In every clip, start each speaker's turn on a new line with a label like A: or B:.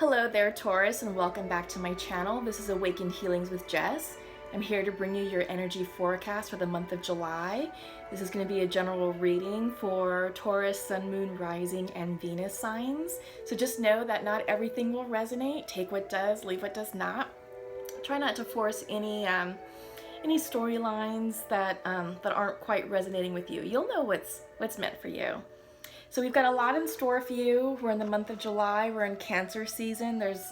A: Hello there, Taurus, and welcome back to my channel. This is Awakened Healings with Jess. I'm here to bring you your energy forecast for the month of July. This is going to be a general reading for Taurus, Sun, Moon, Rising, and Venus signs. So just know that not everything will resonate. Take what does, leave what does not. Try not to force any storylines that aren't quite resonating with you. You'll know what's meant for you. So we've got a lot in store for you. We're in the month of July. We're in Cancer season. There's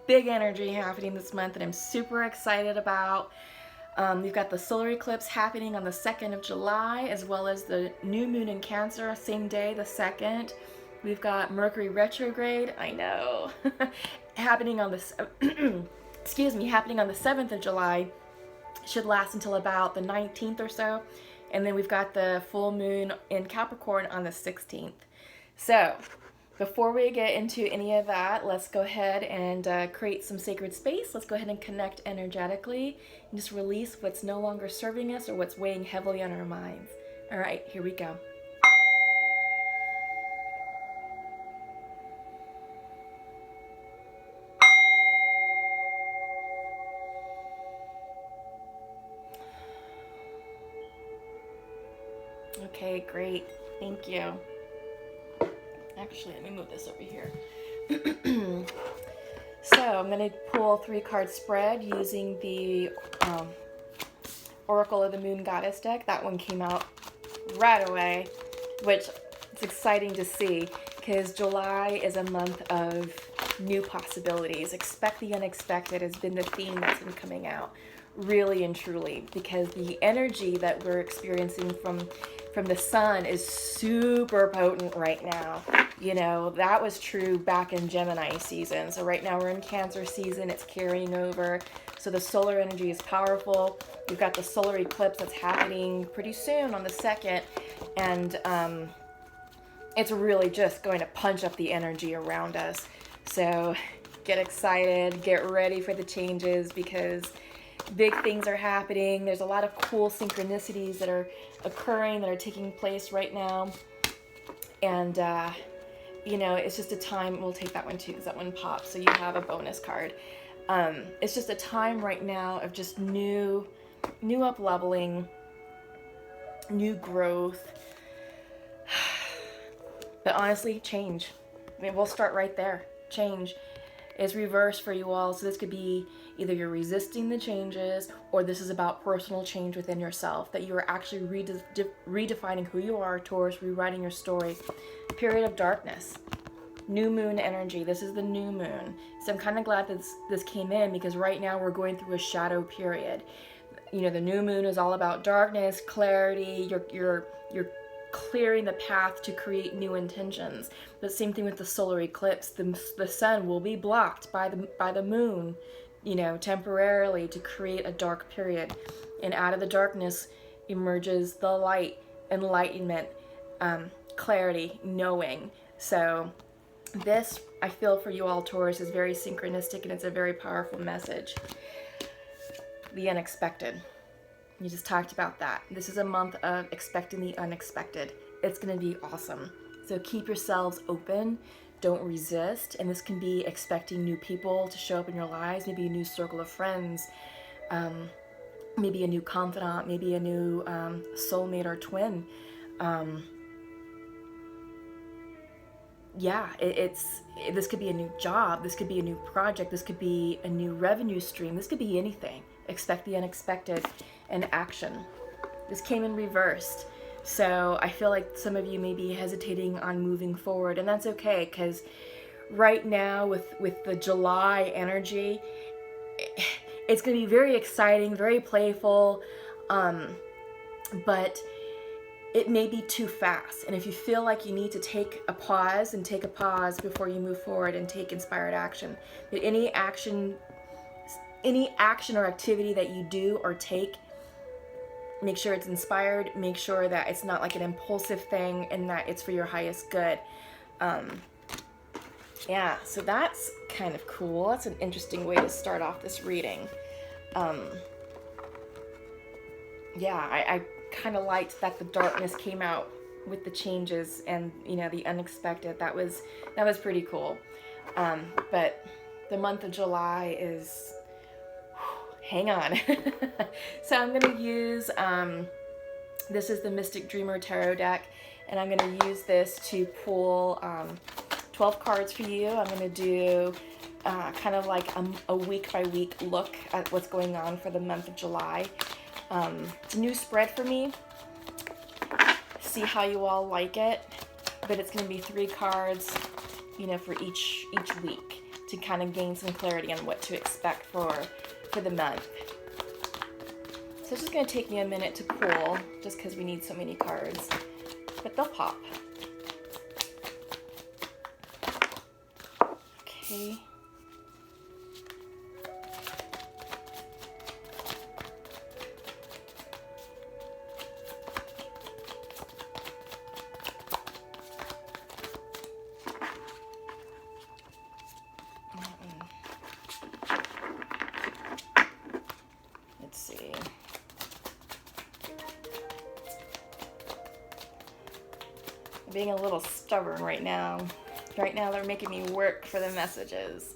A: big energy happening this month that I'm super excited about. We've got the solar eclipse happening on the 2nd of July, as well as the new moon in Cancer, same day, the 2nd. We've got Mercury Retrograde, I know, happening on the, happening on the 7th of July. Should last until about the 19th or so. And then we've got the full moon in Capricorn on the 16th. So before we get into any of that, let's go ahead and create some sacred space. Let's go ahead and connect energetically and just release what's no longer serving us or what's weighing heavily on our minds. All right, here we go. Okay, great. Thank you. Actually, let me move this over here. So I'm going to pull 3-card spread using the Oracle of the Moon Goddess deck. That one came out right away, which it's exciting to see because July is a month of new possibilities. Expect the unexpected has been the theme that's been coming out, really and truly, because the energy that we're experiencing from the sun is super potent right now. You know, that was true back in Gemini season. So right now we're in Cancer season. It's carrying over. So the solar energy is powerful. We've got the solar eclipse that's happening pretty soon on the 2nd. And it's really just going to punch up the energy around us. So get excited, get ready for the changes because big things are happening. There's a lot of cool synchronicities that are occurring, that are taking place right now. And, you know, it's just a time, we'll take that one too because that one pops, so you have a bonus card. It's just a time right now of just new up-leveling, new growth. But honestly, change. I mean, we'll start right there. Change is reversed for you all, so this could be either you're resisting the changes or this is about personal change within yourself, that you are actually redefining who you are, Taurus, rewriting your story. Period of darkness, new moon energy. This is the new moon, so I'm kind of glad that this came in because right now we're going through a shadow period. You know, the new moon is all about darkness, clarity. You're clearing the path to create new intentions. But same thing with the solar eclipse. The sun will be blocked by the moon, you know, temporarily to create a dark period. And out of the darkness emerges the light, enlightenment, clarity, knowing. So this, I feel for you all, Taurus, is very synchronistic and it's a very powerful message. The unexpected. You just talked about that. This is a month of expecting the unexpected. It's going to be awesome. So keep yourselves open. Don't resist. And this can be expecting new people to show up in your lives, maybe a new circle of friends, maybe a new confidant, maybe a new soulmate or twin. This could be a new job. This could be a new project. This could be a new revenue stream. This could be anything. Expect the unexpected and action. This came in reversed. So I feel like some of you may be hesitating on moving forward, and that's okay, because right now with the July energy, it's going to be very exciting, very playful, but it may be too fast. And if you feel like you need to take a pause before you move forward and take inspired action, that any action or activity that you do or take, make sure it's inspired, make sure that it's not like an impulsive thing and that it's for your highest good. Yeah, so that's kind of cool. That's an interesting way to start off this reading. Yeah, I kind of liked that the darkness came out with the changes and, you know, the unexpected. That was pretty cool. But the month of July is, hang on. So I'm going to use, this is the Mystic Dreamer Tarot deck, and I'm going to use this to pull 12 cards for you. I'm going to do kind of like a week by week look at what's going on for the month of July. It's a new spread for me. See how you all like it, but it's going to be 3 cards, you know, for each week to kind of gain some clarity on what to expect for the month. So it's just going to take me a minute to pull, just because we need so many cards, but they'll pop. Okay. Let's see. I'm being a little stubborn right now. Right now they're making me work for the messages.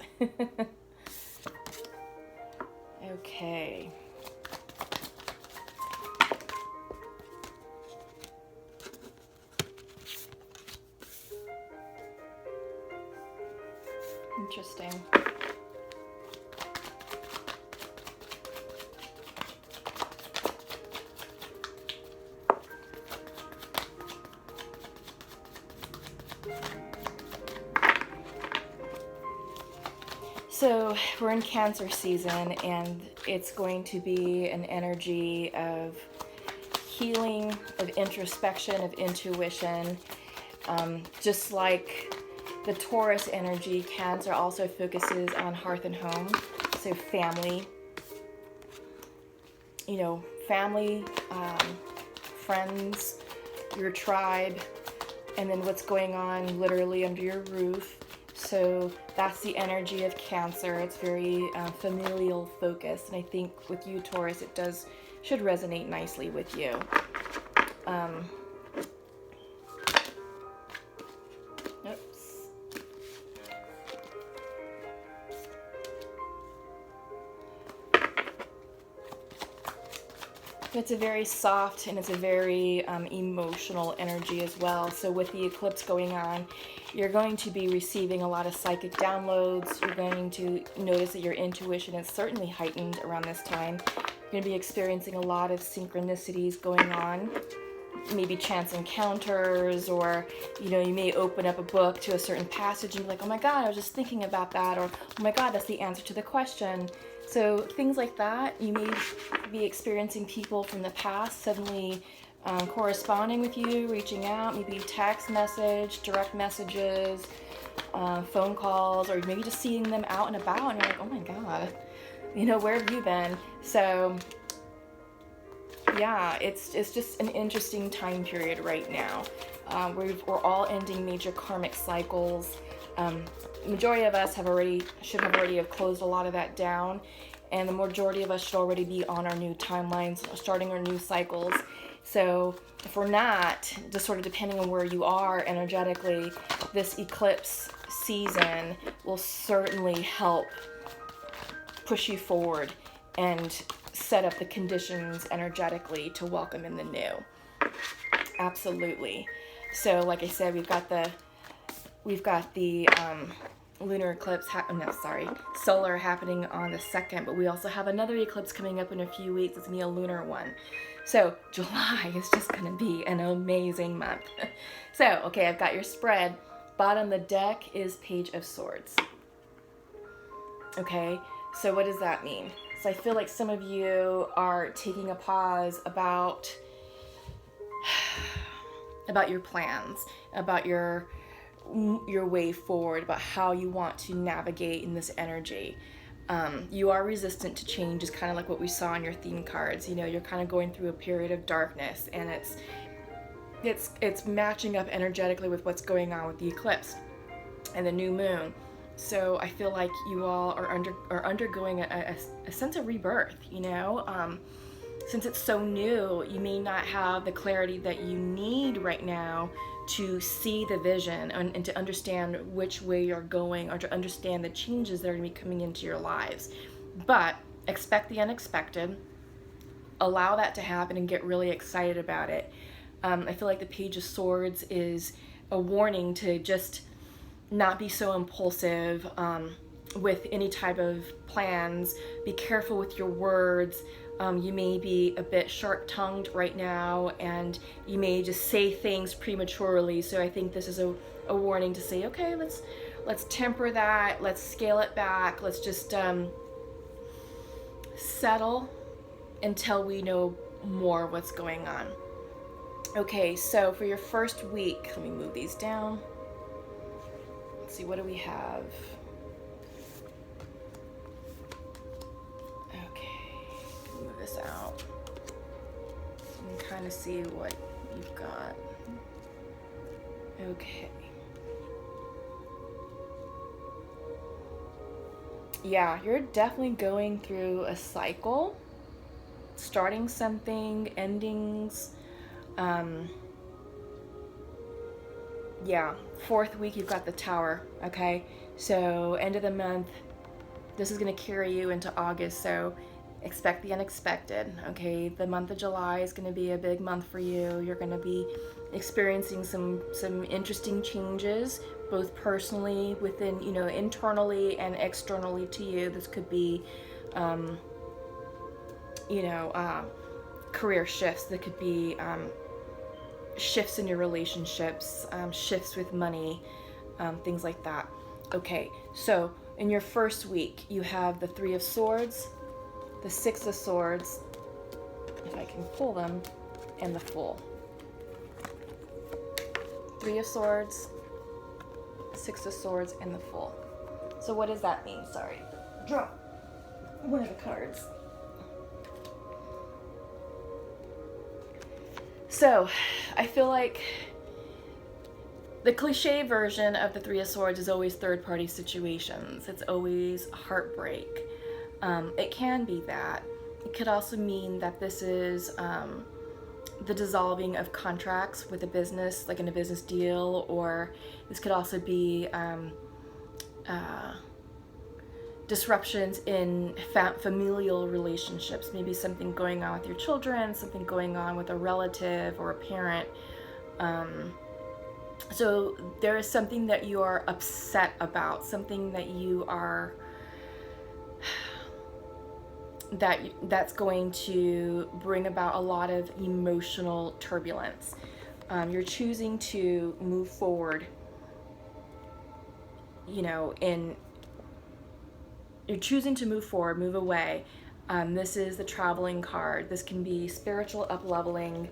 A: Okay. Interesting. So we're in Cancer season, and it's going to be an energy of healing, of introspection, of intuition. Just like the Taurus energy, Cancer also focuses on hearth and home, so family. You know, family, friends, your tribe, and then what's going on literally under your roof. So that's the energy of Cancer. It's very familial focused, and I think with you, Taurus, it should resonate nicely with you. Oops. It's a very soft and it's a very emotional energy as well. So with the eclipse going on, you're going to be receiving a lot of psychic downloads. You're going to notice that your intuition is certainly heightened around this time. You're going to be experiencing a lot of synchronicities going on, maybe chance encounters, or, you know, you may open up a book to a certain passage and be like, oh my God, I was just thinking about that, or oh my God, that's the answer to the question. So things like that. You may be experiencing people from the past suddenly corresponding with you, reaching out, maybe text message, direct messages, phone calls, or maybe just seeing them out and about and you're like, oh my God, you know, where have you been? So yeah, it's just an interesting time period right now. We're all ending major karmic cycles. Majority of us should have already closed a lot of that down, and the majority of us should already be on our new timelines, starting our new cycles. So if we're not, just sort of depending on where you are energetically, this eclipse season will certainly help push you forward and set up the conditions energetically to welcome in the new. Absolutely. So like I said, we've got the lunar eclipse, solar happening on the 2nd, but we also have another eclipse coming up in a few weeks. It's going to be a lunar one. So July is just going to be an amazing month. So, okay, I've got your spread. Bottom of the deck is Page of Swords. Okay, so what does that mean? So I feel like some of you are taking a pause about your plans, about your way forward, about how you want to navigate in this energy. You are resistant to change, is kind of like what we saw on your theme cards. You know, you're kind of going through a period of darkness, and it's matching up energetically with what's going on with the eclipse and the new moon. So I feel like you all are undergoing a sense of rebirth, you know. Since it's so new, you may not have the clarity that you need right now to see the vision and to understand which way you're going, or to understand the changes that are going to be coming into your lives. But expect the unexpected, allow that to happen, and get really excited about it. I feel like the Page of Swords is a warning to just not be so impulsive with any type of plans. Be careful with your words. You may be a bit sharp-tongued right now, and you may just say things prematurely. So I think this is a warning to say, okay, let's temper that. Let's scale it back. Let's just settle until we know more what's going on. Okay, so for your first week, let me move these down. Let's see, what do we have? Move this out so you can kind of see what you've got. Okay. Yeah, you're definitely going through a cycle, starting something, endings. Yeah, fourth week you've got the Tower. Okay, so end of the month, this is going to carry you into August, so expect the unexpected. Okay, the month of July is going to be a big month for you. You're going to be experiencing some interesting changes, both personally, within, you know, internally and externally to you. This could be career shifts. That could be shifts in your relationships, shifts with money, things like that. Okay, so in your first week, you have the Three of Swords, the Six of Swords, if I can pull them, and the Fool. Three of Swords, Six of Swords, and the Fool. So what does that mean? Sorry. Drop one of the cards. So, I feel like the cliche version of the Three of Swords is always third-party situations. It's always heartbreak. It can be that. It could also mean that this is the dissolving of contracts with a business, like in a business deal, or this could also be disruptions in familial relationships, maybe something going on with your children, something going on with a relative or a parent. So there is something that you are upset about, something that you are that's going to bring about a lot of emotional turbulence. You're choosing to move forward, you know, you're choosing to move forward, move away. This is the Traveling card. This can be spiritual up-leveling.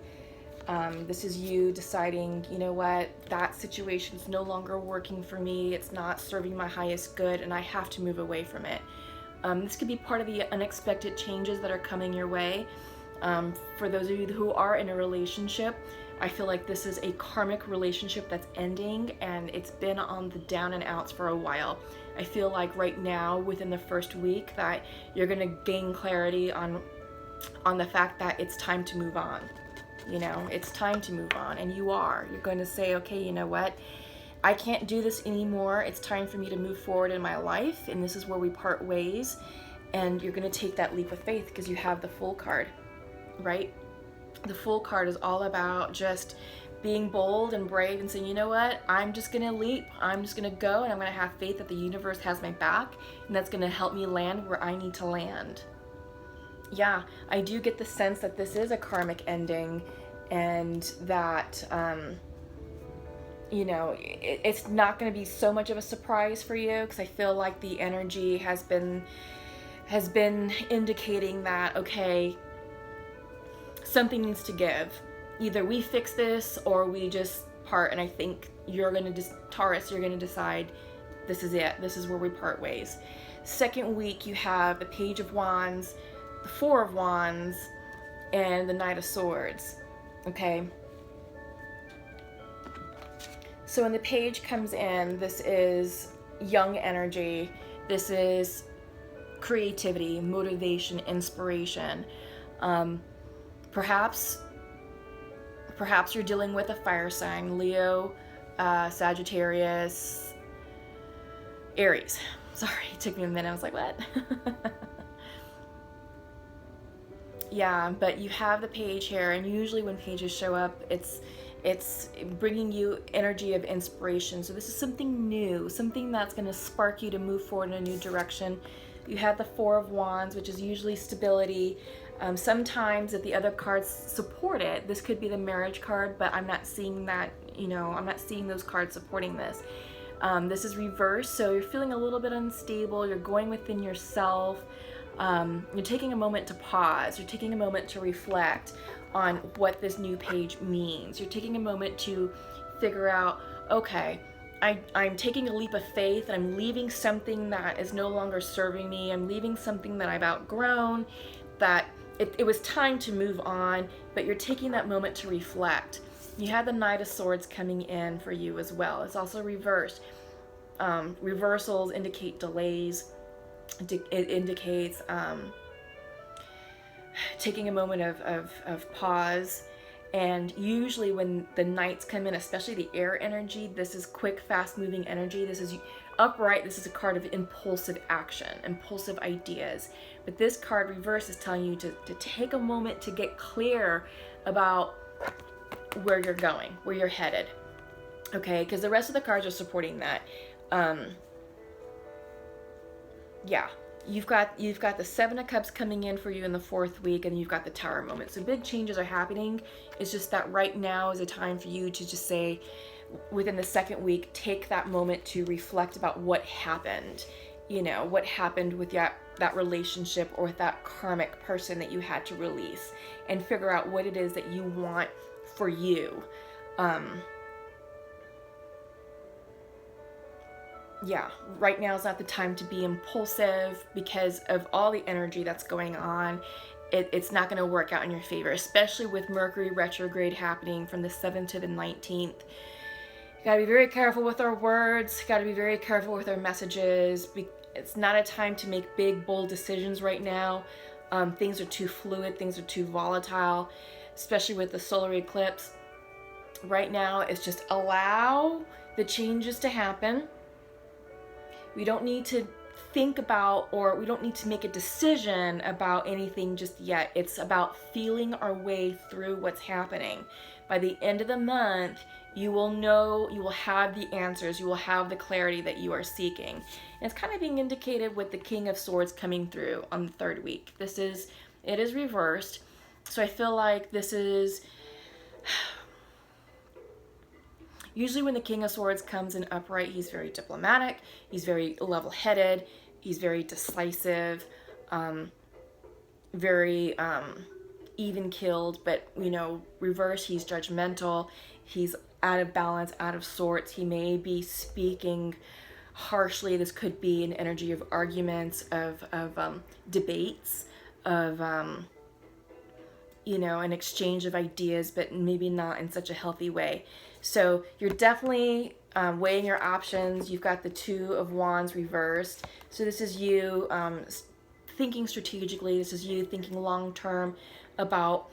A: This is you deciding, you know what, that situation is no longer working for me. It's not serving my highest good, and I have to move away from it. This could be part of the unexpected changes that are coming your way. For those of you who are in a relationship, I feel like this is a karmic relationship that's ending, and it's been on the down and outs for a while. I feel like right now, within the first week, that you're going to gain clarity on the fact that it's time to move on. You know, it's time to move on, and you're going to say, okay, you know what? I can't do this anymore. It's time for me to move forward in my life, and this is where we part ways. And you're going to take that leap of faith because you have the Fool card, right? The Fool card is all about just being bold and brave and saying, you know what, I'm just going to leap. I'm just going to go, and I'm going to have faith that the universe has my back, and that's going to help me land where I need to land. Yeah, I do get the sense that this is a karmic ending, and that you know, it's not going to be so much of a surprise for you, because I feel like the energy has been indicating that, okay, something needs to give. Either we fix this or we just part. And I think you're going to Taurus, you're going to decide this is it. This is where we part ways. Second week, you have the Page of Wands, the Four of Wands, and the Knight of Swords. Okay. So when the Page comes in, this is young energy. This is creativity, motivation, inspiration. Perhaps Perhaps you're dealing with a fire sign, Leo, Sagittarius, Aries. Sorry, it took me a minute. I was like, what? Yeah, but you have the page here, and usually when pages show up, it's bringing you energy of inspiration. So this is something new, something that's going to spark you to move forward in a new direction. You have the Four of Wands, which is usually stability. Sometimes if the other cards support it, this could be the marriage card, but I'm not seeing that, you know, I'm not seeing those cards supporting this. This is reversed, so you're feeling a little bit unstable, you're going within yourself, you're taking a moment to pause, you're taking a moment to reflect on what this new page means. You're taking a moment to figure out, okay, I'm taking a leap of faith, and I'm leaving something that is no longer serving me, I'm leaving something that I've outgrown, that it was time to move on, but you're taking that moment to reflect. You have the Knight of Swords coming in for you as well. It's also reversed. Reversals indicate delays. It indicates taking a moment of pause. And usually when the Knights come in, especially the air energy, this is quick, fast-moving energy. This is upright. This is a card of impulsive action, impulsive ideas. But this card reverse is telling you to take a moment to get clear about where you're going, where you're headed. Okay, because the rest of the cards are supporting that. Yeah, you've got the Seven of Cups coming in for you in the 4th week, and you've got the Tower moment. So big changes are happening. It's just that right now is a time for you to just say, within the 2nd week, take that moment to reflect about what happened. You know, what happened with that relationship, or with that karmic person that you had to release, and figure out what it is that you want for you. Yeah, right now is not the time to be impulsive, because of all the energy that's going on. It's not going to work out in your favor, especially with Mercury Retrograde happening from the 7th to the 19th. You got to be very careful with our words, got to be very careful with our messages. It's not a time to make big, bold decisions right now. Things are too fluid, things are too volatile, especially with the solar eclipse. Right now, it's just allow the changes to happen. We don't need to think about, or we don't need to make a decision about anything just yet. It's about feeling our way through what's happening. By the end of the month, you will know, you will have the answers, you will have the clarity that you are seeking. And it's kind of being indicated with the King of Swords coming through on the 3rd week. It is reversed. So I feel like this is... Usually when the King of Swords comes in upright, he's very diplomatic, he's very level-headed, he's very decisive, very even-keeled, but, you know, reverse, he's judgmental, he's out of balance, out of sorts, he may be speaking harshly. This could be an energy of arguments, of debates, of... you know, an exchange of ideas, but maybe not in such a healthy way. So you're definitely weighing your options. You've got the Two of Wands reversed. So this is you thinking strategically. This is you thinking long-term about,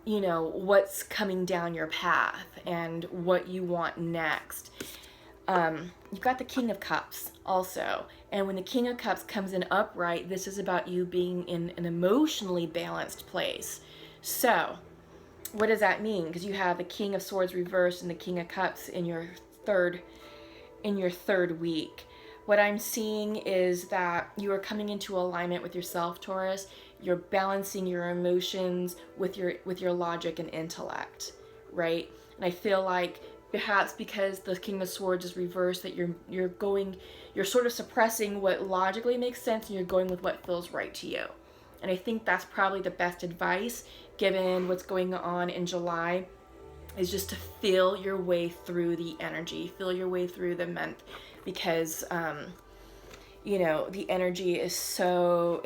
A: you know, what's coming down your path and what you want next. You've got the King of Cups also. And when the King of Cups comes in upright, this is about you being in an emotionally balanced place. So, what does that mean? Because you have the King of Swords reversed and the King of Cups in your third week. What I'm seeing is that you are coming into alignment with yourself, Taurus. You're balancing your emotions with your logic and intellect, right? And I feel like perhaps because the King of Swords is reversed, that you're sort of suppressing what logically makes sense, and you're going with what feels right to you. And I think that's probably the best advice, given what's going on in July, is just to feel your way through the energy, feel your way through the month, because you know, the energy is so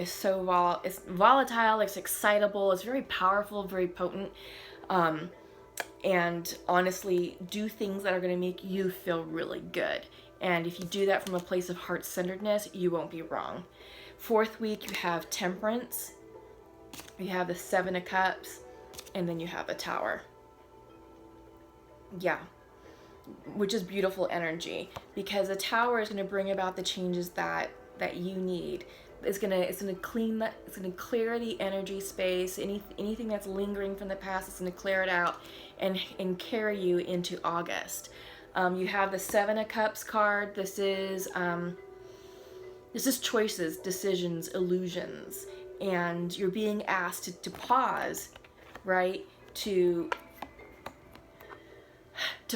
A: volatile, it's excitable, it's very powerful, very potent, and honestly, do things that are going to make you feel really good. And if you do that from a place of heart-centeredness, you won't be wrong. 4th week, you have Temperance, you have the Seven of Cups, and then you have the Tower. Yeah, which is beautiful energy, because the Tower is going to bring about the changes that you need. It's gonna clean that. It's gonna clear the energy space. Anything that's lingering from the past, it's gonna clear it out, and carry you into August. You have the Seven of Cups card. This is choices, decisions, illusions, and you're being asked to pause, right? To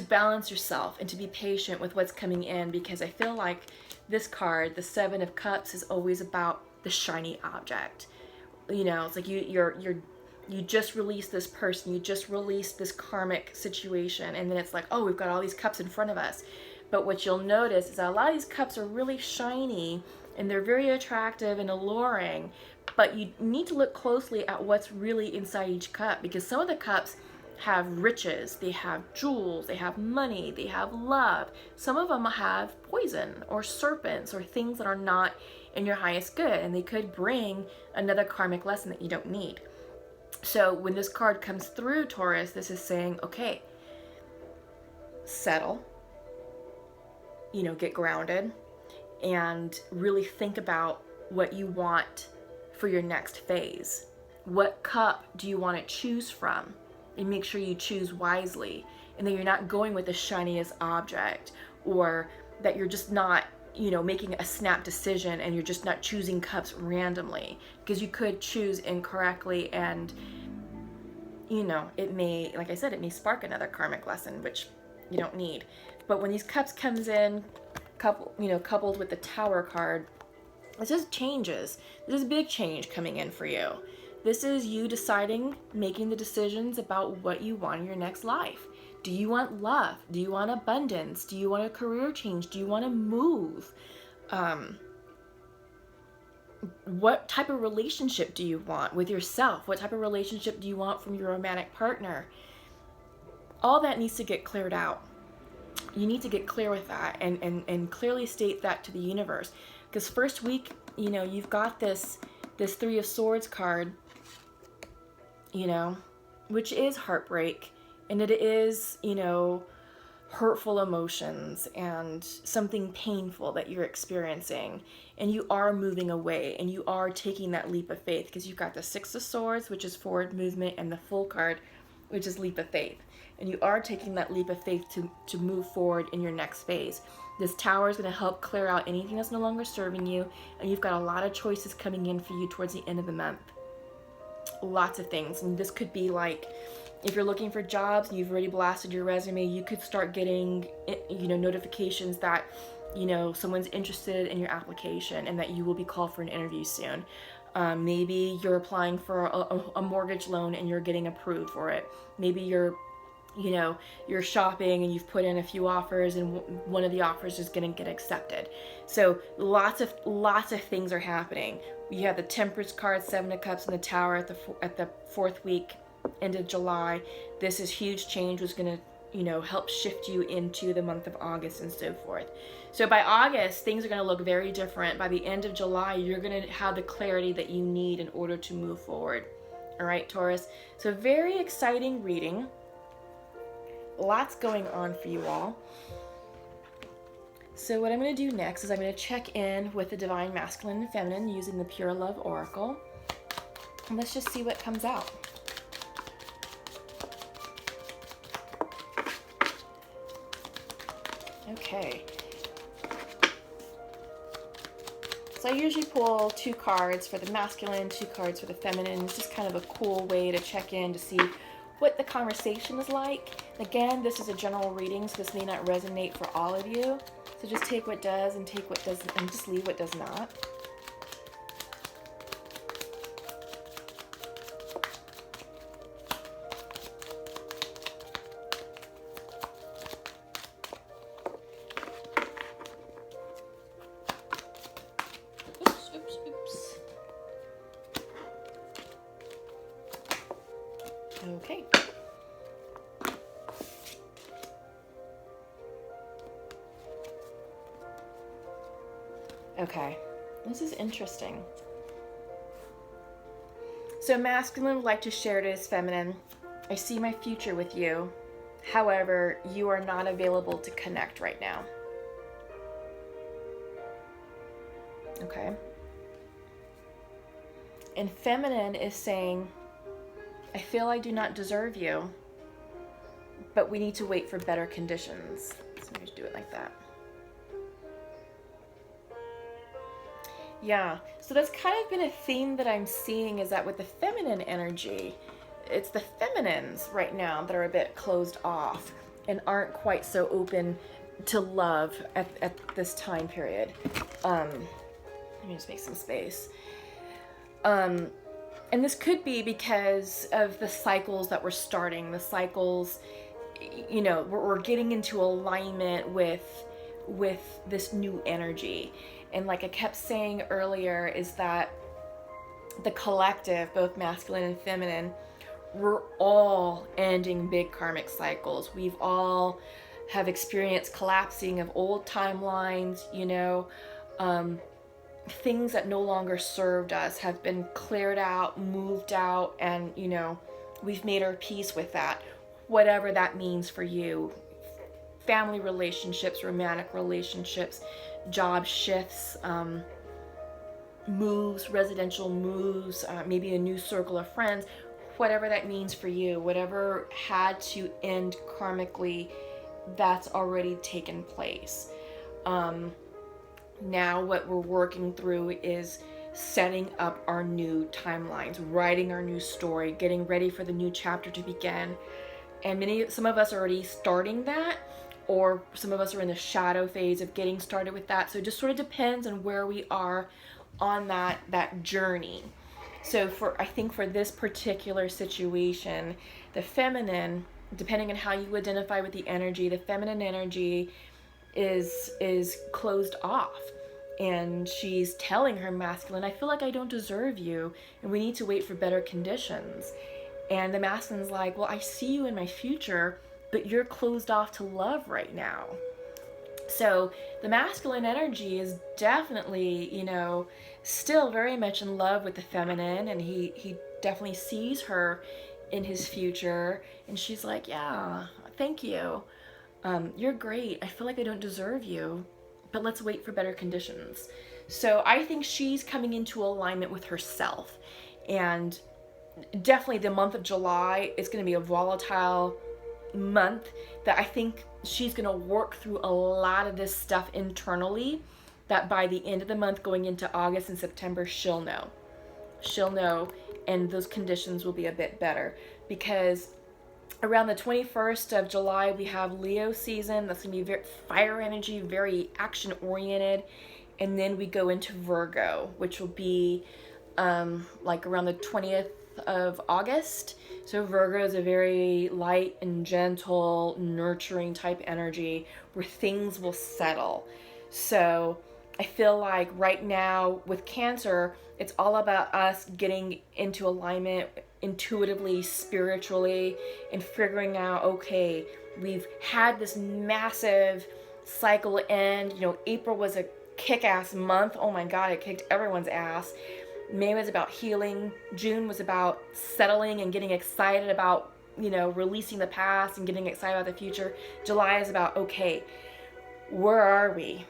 A: balance yourself and to be patient with what's coming in, because I feel like this card, the Seven of Cups, is always about the shiny object. You know, it's like you just released this person, you just released this karmic situation, and then it's like, oh, we've got all these cups in front of us. But what you'll notice is that a lot of these cups are really shiny and they're very attractive and alluring, but you need to look closely at what's really inside each cup, because some of the cups have riches, they have jewels, they have money, they have love. Some of them have poison or serpents or things that are not in your highest good, and they could bring another karmic lesson that you don't need. So when this card comes through, Taurus, this is saying, okay, settle, you know, get grounded, and really think about what you want for your next phase. What cup do you want to choose from? And make sure you choose wisely, and that you're not going with the shiniest object, or that you're just not, you know, making a snap decision and you're just not choosing cups randomly, because you could choose incorrectly, and you know, it may, like I said, it may spark another karmic lesson, which you don't need. But when these cups comes in, coupled with the Tower card, this is changes. This is a big change coming in for you. This is you deciding, making the decisions about what you want in your next life. Do you want love? Do you want abundance? Do you want a career change? Do you want to move? What type of relationship do you want with yourself? What type of relationship do you want from your romantic partner? All that needs to get cleared out. You need to get clear with that, and clearly state that to the universe. Because first week, you know, you've got this Three of Swords card, you know, which is heartbreak, and it is, you know, hurtful emotions and something painful that you're experiencing, and you are moving away, and you are taking that leap of faith, because you've got the Six of Swords, which is forward movement, and the Fool card, which is leap of faith, and you are taking that leap of faith to move forward in your next phase. This Tower is going to help clear out anything that's no longer serving you, and you've got a lot of choices coming in for you towards the end of the month. Lots of things, and this could be like, if you're looking for jobs and you've already blasted your resume, you could start getting, you know, notifications that, you know, someone's interested in your application and that you will be called for an interview soon. Maybe you're applying for a mortgage loan and you're getting approved for it. Maybe you're shopping and you've put in a few offers and one of the offers is going to get accepted. So lots of things are happening. You have the Temperance card, Seven of Cups, and the Tower at the fourth week, end of July. This is huge change, was going to, you know, help shift you into the month of August and so forth. So by August, things are going to look very different. By the end of July, you're going to have the clarity that you need in order to move forward. All right, Taurus. So very exciting reading. Lots going on for you all. So what I'm going to do next is I'm going to check in with the Divine Masculine and Feminine using the Pure Love Oracle. And let's just see what comes out. Okay. So I usually pull 2 cards for the masculine, 2 cards for the feminine. It's just kind of a cool way to check in to see what the conversation is like. Again, this is a general reading, so this may not resonate for all of you. So just take what does and take what doesn't, and just leave what does not. Oops. Okay. Okay, this is interesting. So masculine would like to share to his feminine. I see my future with you. However, you are not available to connect right now. Okay. And feminine is saying, I feel I do not deserve you, but we need to wait for better conditions. So let me just do it like that. Yeah, so that's kind of been a theme that I'm seeing, is that with the feminine energy, it's the feminines right now that are a bit closed off and aren't quite so open to love at this time period. Let me just make some space. And this could be because of the cycles that we're starting, the cycles, you know, we're getting into alignment with this new energy. And like I kept saying earlier, is that the collective, both masculine and feminine, we're all ending big karmic cycles. We've all have experienced collapsing of old timelines, you know, things that no longer served us have been cleared out, moved out, and, you know, we've made our peace with that, whatever that means for you. Family relationships, romantic relationships, job shifts, moves, residential moves, maybe a new circle of friends, whatever that means for you, whatever had to end karmically, that's already taken place. Now what we're working through is setting up our new timelines, writing our new story, getting ready for the new chapter to begin. And some of us are already starting that, or some of us are in the shadow phase of getting started with that. So it just sort of depends on where we are on that journey. So I think for this particular situation, the feminine, depending on how you identify with the energy, the feminine energy is closed off, and she's telling her masculine, I feel like I don't deserve you, and we need to wait for better conditions. And the masculine's like, well, I see you in my future, but you're closed off to love right now. So the masculine energy is definitely, you know, still very much in love with the feminine, and he definitely sees her in his future, and she's like, yeah, thank you. You're great. I feel like I don't deserve you, but let's wait for better conditions. So I think she's coming into alignment with herself. And definitely the month of July is going to be a volatile month that I think she's going to work through a lot of this stuff internally, that by the end of the month going into August and September, she'll know, and those conditions will be a bit better, because around the 21st of July, we have Leo season. That's going to be very fire energy, very action oriented. And then we go into Virgo, which will be like around the 20th of August. So Virgo is a very light and gentle, nurturing type energy where things will settle. So I feel like right now with Cancer, it's all about us getting into alignment intuitively, spiritually, and figuring out, okay, we've had this massive cycle end. You know, April was a kick-ass month. Oh my God, it kicked everyone's ass. May was about healing. June was about settling and getting excited about, you know, releasing the past and getting excited about the future. July is about, okay, where are we?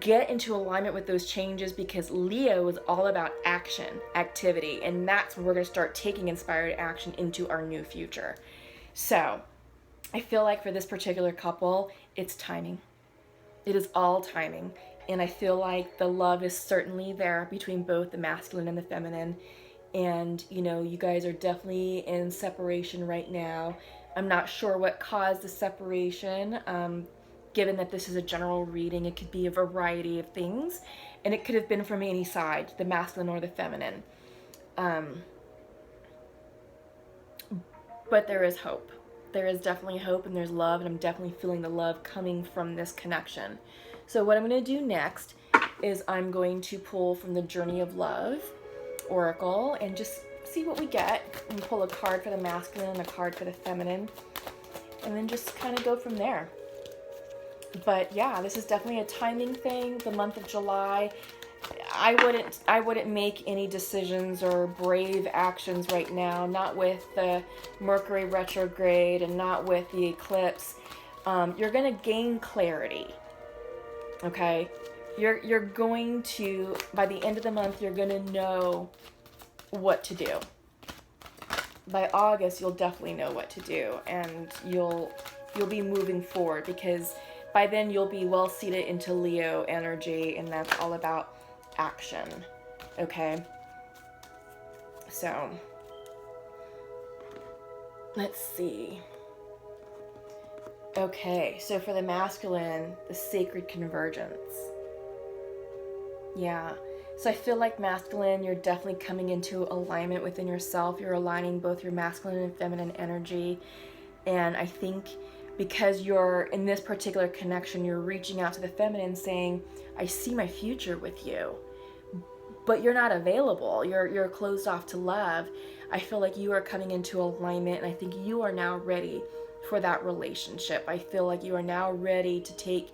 A: Get into alignment with those changes, because Leo is all about action, activity, and that's when we're going to start taking inspired action into our new future. So I feel like for this particular couple, it's timing. It is all timing. And I feel like the love is certainly there between both the masculine and the feminine. And, you know, you guys are definitely in separation right now. I'm not sure what caused the separation. Given that this is a general reading, it could be a variety of things, and it could have been from any side, the masculine or the feminine. But there is hope. There is definitely hope, and there's love, and I'm definitely feeling the love coming from this connection. So what I'm going to do next is I'm going to pull from the Journey of Love Oracle and just see what we get, and pull a card for the masculine and a card for the feminine, and then just kind of go from there. But yeah, this is definitely a timing thing. The month of July, I wouldn't make any decisions or brave actions right now. Not with the Mercury retrograde and not with the eclipse. You're gonna gain clarity. Okay, you're going to, by the end of the month, you're gonna know what to do. By August, you'll definitely know what to do, and you'll be moving forward, because by then you'll be well seated into Leo energy, and that's all about action. Okay, so let's see. Okay, so for the masculine, the sacred convergence. Yeah, so I feel like masculine, you're definitely coming into alignment within yourself. You're aligning both your masculine and feminine energy. And I think because you're in this particular connection, you're reaching out to the feminine saying, I see my future with you. But you're not available. You're closed off to love. I feel like you are coming into alignment, and I think you are now ready for that relationship. I feel like you are now ready to take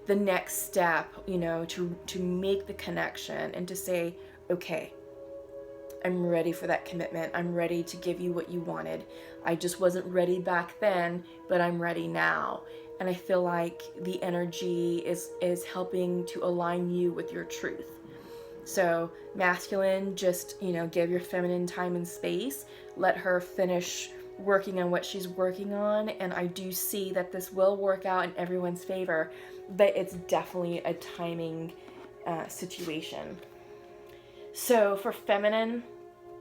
A: the next step, you know, to make the connection and to say, okay, I'm ready for that commitment. I'm ready to give you what you wanted. I just wasn't ready back then, but I'm ready now. And I feel like the energy is helping to align you with your truth. So masculine, just, you know, give your feminine time and space. Let her finish working on what she's working on. And I do see that this will work out in everyone's favor, but it's definitely a timing situation. So for feminine,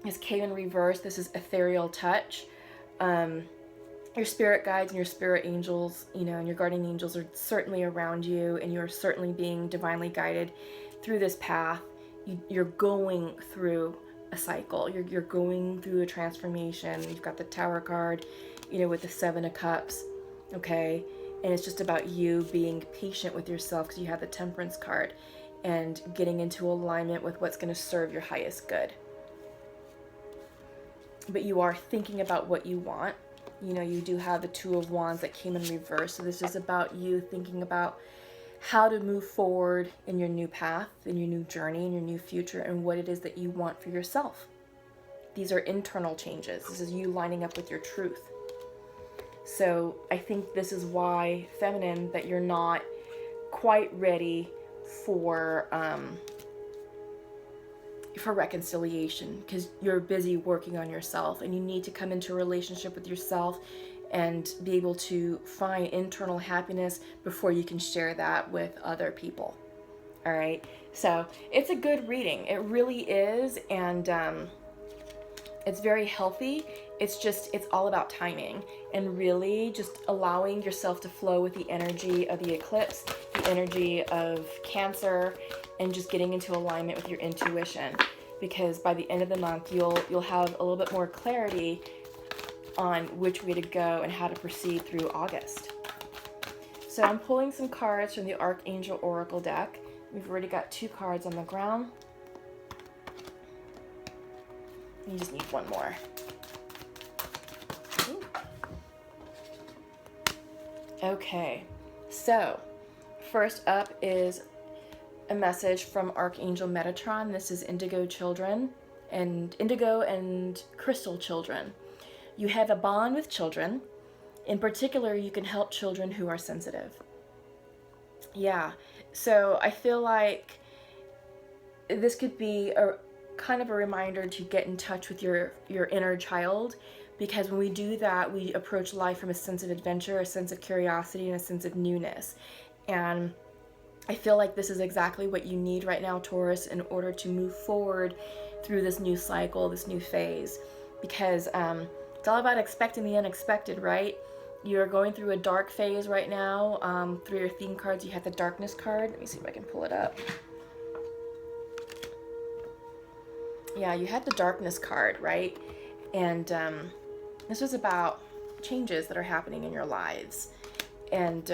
A: is came in reverse. This is ethereal touch. Your spirit guides and your spirit angels, you know, and your guardian angels are certainly around you, and you're certainly being divinely guided through this path. You're going through a cycle. You're going through a transformation. You've got the Tower card, you know, with the Seven of Cups, okay? And it's just about you being patient with yourself, because you have the Temperance card, and getting into alignment with what's going to serve your highest good. But you are thinking about what you want. You know, you do have the Two of Wands that came in reverse. So this is about you thinking about how to move forward in your new path, in your new journey, in your new future, and what it is that you want for yourself. These are internal changes. This is you lining up with your truth. So I think this is why, feminine, that you're not quite ready for reconciliation, because you're busy working on yourself, and you need to come into a relationship with yourself and be able to find internal happiness before you can share that with other people. All right, so it's a good reading. It really is, and it's very healthy. It's all about timing, and really just allowing yourself to flow with the energy of the eclipse, the energy of Cancer, and just getting into alignment with your intuition, because by the end of the month you'll have a little bit more clarity on which way to go and how to proceed through August. So I'm pulling some cards from the Archangel Oracle deck. We've already got 2 cards on the ground. You just need one more. Ooh. Okay, so first up is a message from Archangel Metatron. This is Indigo children, and Indigo and Crystal children. You have a bond with children. In particular, you can help children who are sensitive. Yeah, so I feel like this could be a kind of a reminder to get in touch with your inner child, because when we do that, we approach life from a sense of adventure, a sense of curiosity, and a sense of newness. And I feel like this is exactly what you need right now, Taurus, in order to move forward through this new cycle, this new phase, because it's all about expecting the unexpected, right? You're going through a dark phase right now. Through your theme cards, you have the Darkness card. Let me see if I can pull it up. Yeah, you had the Darkness card, right? And this was about changes that are happening in your lives. And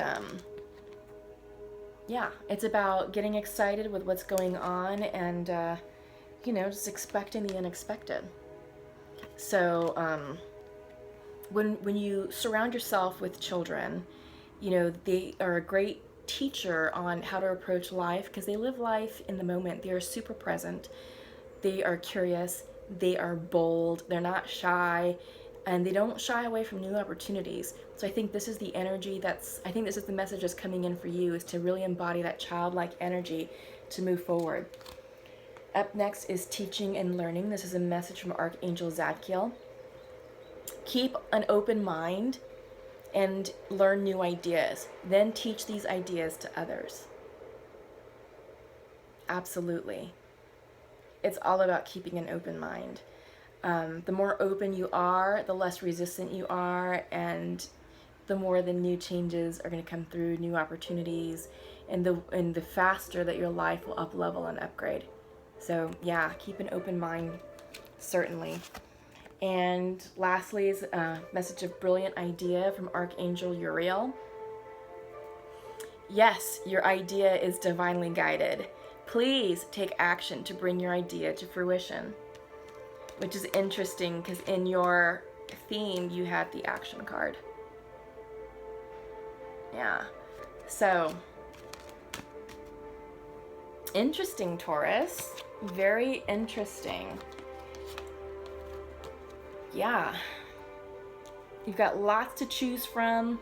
A: yeah, it's about getting excited with what's going on, and you know, just expecting the unexpected. So when you surround yourself with children, you know, they are a great teacher on how to approach life, because they live life in the moment. They are super present. They are curious. They are bold. They're not shy. And they don't shy away from new opportunities. So I think this is the energy I think this is the message that's coming in for you, is to really embody that childlike energy to move forward. Up next is teaching and learning. This is a message from Archangel Zadkiel. Keep an open mind and learn new ideas. Then teach these ideas to others. Absolutely. It's all about keeping an open mind. The more open you are, the less resistant you are, and the more the new changes are going to come through, new opportunities, and the faster that your life will up level and upgrade. So yeah, keep an open mind, certainly. And lastly is a message of brilliant idea from Archangel Uriel. Yes, your idea is divinely guided. Please take action to bring your idea to fruition. Which is interesting, because in your theme you had the action card. Yeah. So, interesting, Taurus. Very interesting. Yeah. You've got lots to choose from.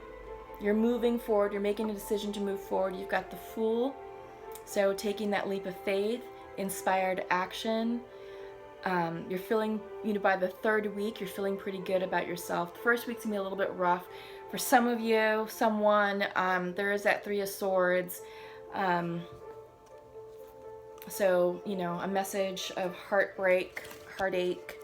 A: You're moving forward. You're making a decision to move forward. You've got the Fool. So taking that leap of faith, inspired action. You're feeling, by the third week, you're feeling pretty good about yourself. The first week's gonna be a little bit rough. For some of you, there is that Three of Swords. So, a message of heartbreak, heartache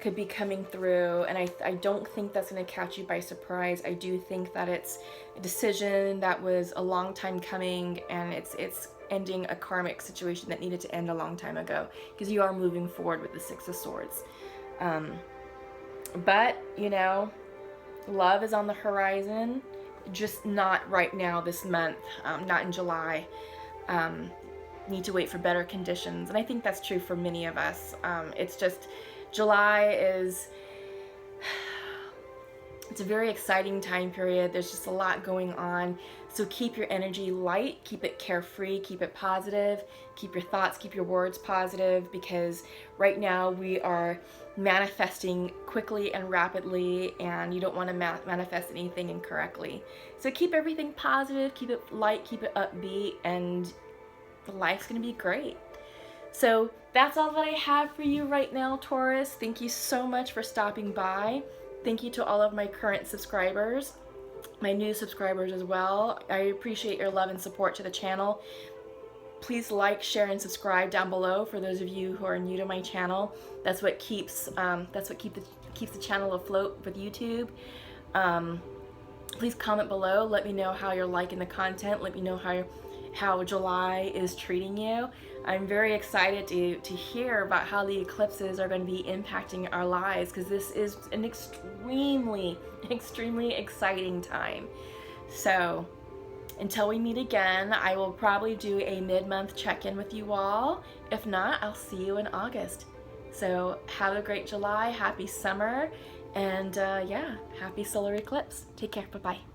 A: could be coming through, and I don't think that's going to catch you by surprise. I do think that it's a decision that was a long time coming, and it's ending a karmic situation that needed to end a long time ago, because you are moving forward with the Six of Swords. But, love is on the horizon, just not right now this month, not in July. Need to wait for better conditions, and I think that's true for many of us. It's just July it's a very exciting time period. There's just a lot going on, so keep your energy light, keep it carefree, keep it positive, keep your thoughts, keep your words positive, because right now we are manifesting quickly and rapidly, and you don't want to manifest anything incorrectly. So keep everything positive, keep it light, keep it upbeat, and life's gonna be great. So that's all that I have for you right now, Taurus. Thank you so much for stopping by. Thank you to all of my current subscribers, my new subscribers as well. I appreciate your love and support to the channel. Please like, share, and subscribe down below for those of you who are new to my channel. That's what keeps the channel afloat with YouTube. Please comment below. Let me know how you're liking the content. Let me know how July is treating you. I'm very excited to hear about how the eclipses are going to be impacting our lives, because this is an extremely exciting time. So until we meet again, I will probably do a mid-month check-in with you all. If not, I'll see you in August. So have a great July, happy summer, and yeah, happy solar eclipse. Take care, bye-bye.